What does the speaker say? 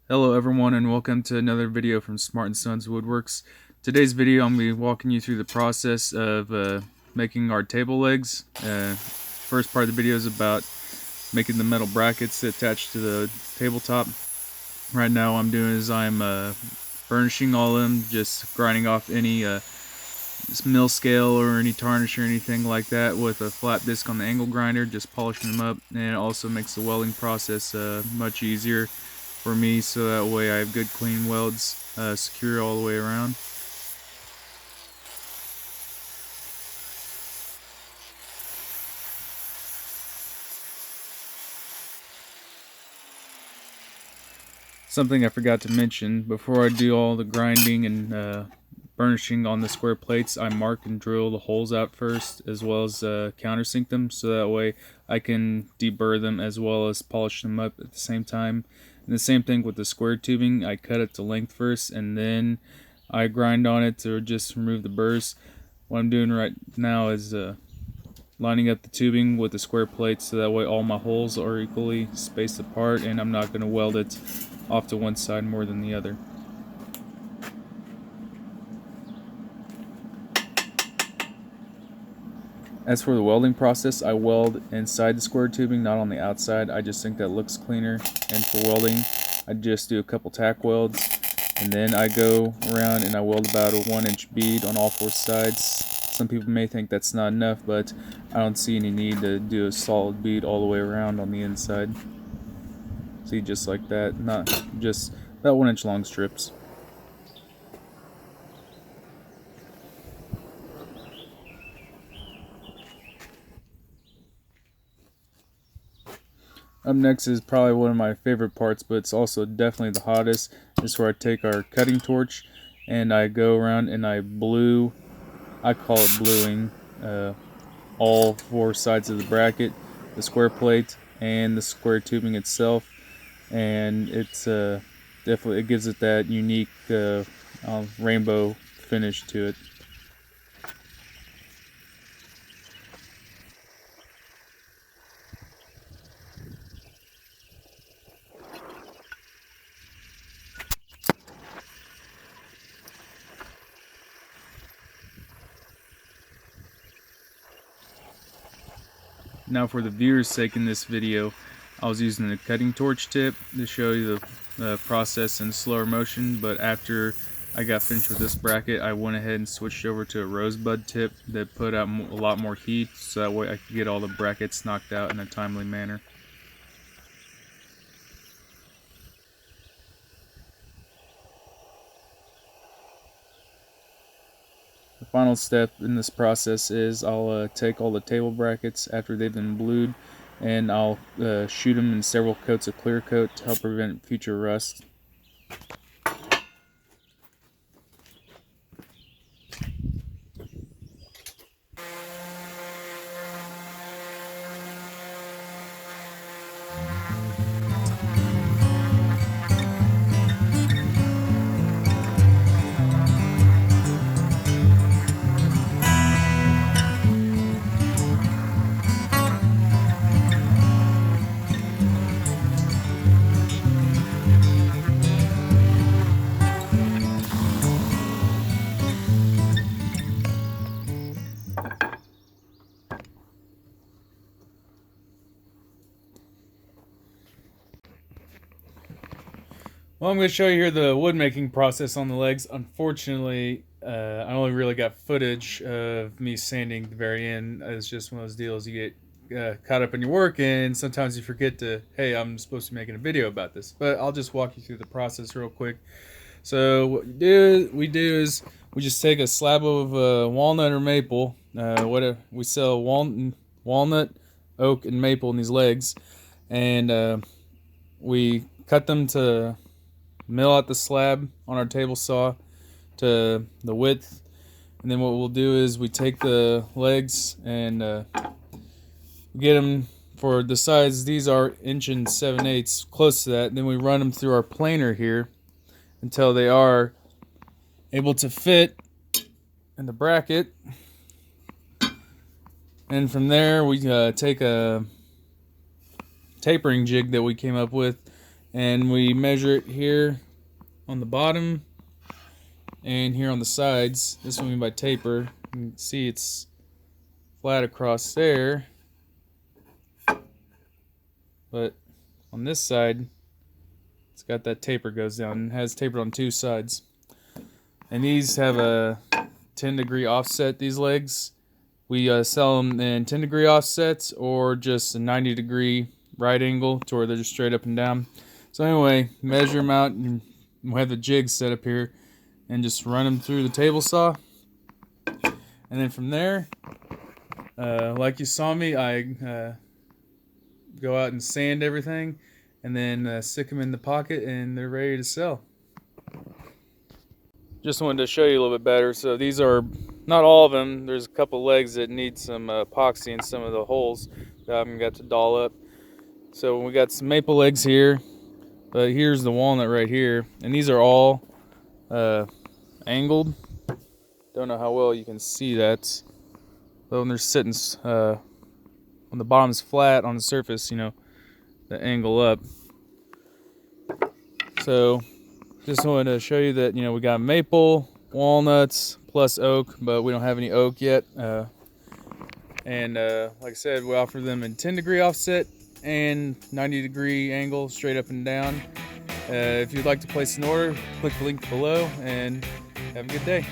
Hello everyone and welcome to another video from Smart & Sons Woodworks. Today's video I'm going to be walking you through the process of making our table legs. First part of the video is about making the metal brackets attached to the tabletop. Right now what I'm doing is I'm burnishing all of them, just grinding off any mill scale or any tarnish or anything like that with a flat disc on the angle grinder, just polishing them up, and it also makes the welding process much easier for me, so that way I have good clean welds secure all the way around. Something I forgot to mention, before I do all the grinding and burnishing on the square plates, I mark and drill the holes out first, as well as countersink them, so that way I can deburr them as well as polish them up at the same time. And the same thing with the square tubing, I cut it to length first, and then I grind on it to just remove the burrs. What I'm doing right now is lining up the tubing with the square plates, so that way all my holes are equally spaced apart and I'm not going to weld it off to one side more than the other. As for the welding process, I weld inside the square tubing, not on the outside. I just think that looks cleaner, and for welding I just do a couple tack welds, and then I go around and I weld about a 1-inch bead on all four sides. Some people may think that's not enough, but I don't see any need to do a solid bead all the way around on the inside. See, just like that, not just about 1-inch long strips. Up next is probably one of my favorite parts, but it's also definitely the hottest. This is where I take our cutting torch and I go around and I blue, I call it bluing, all four sides of the bracket, the square plate, and the square tubing itself. And it's definitely, it gives it that unique rainbow finish to it. Now, for the viewer's sake in this video, I was using the cutting torch tip to show you the process in slower motion, but after I got finished with this bracket, I went ahead and switched over to a rosebud tip that put out a lot more heat, so that way I could get all the brackets knocked out in a timely manner. The final step in this process is I'll take all the table brackets after they've been blued, and I'll shoot them in several coats of clear coat to help prevent future rust. Well, I'm going to show you here the wood making process on the legs. Unfortunately, I only really got footage of me sanding at the very end. It's just one of those deals, you get caught up in your work and sometimes you forget to, hey, I'm supposed to be making a video about this. But I'll just walk you through the process real quick. So what we do is we just take a slab of walnut or maple. Whatever, we sell walnut, oak, and maple in these legs. And we cut them to mill out the slab on our table saw to the width, and then what we'll do is we take the legs and get them for the size. These are 1 7/8 inches, close to that. Then we run them through our planer here until they are able to fit in the bracket, and from there we take a tapering jig that we came up with and we measure it here on the bottom and here on the sides. This is what I mean by taper. You can see it's flat across there, but on this side it's got that taper goes down. It has tapered on two sides, and these have a 10-degree offset. These legs we sell them in 10-degree offsets or just a 90-degree right angle to where they're just straight up and down. So anyway, measure them out, and we have the jigs set up here, and just run them through the table saw. And then from there, like you saw me, I go out and sand everything, and then stick them in the pocket, and they're ready to sell. Just wanted to show you a little bit better. So these are not all of them. There's a couple legs that need some epoxy in some of the holes that I haven't got to doll up. So we got some maple legs here, but here's the walnut right here, and these are all angled. Don't know how well you can see that, but when they're sitting when the bottom's flat on the surface, you know, the angle up. So just wanted to show you that, you know, we got maple, walnuts, plus oak, but we don't have any oak yet. And like I said, we offer them in 10-degree offset and 90-degree angle, straight up and down. If you'd like to place an order, click the link below, and have a good day.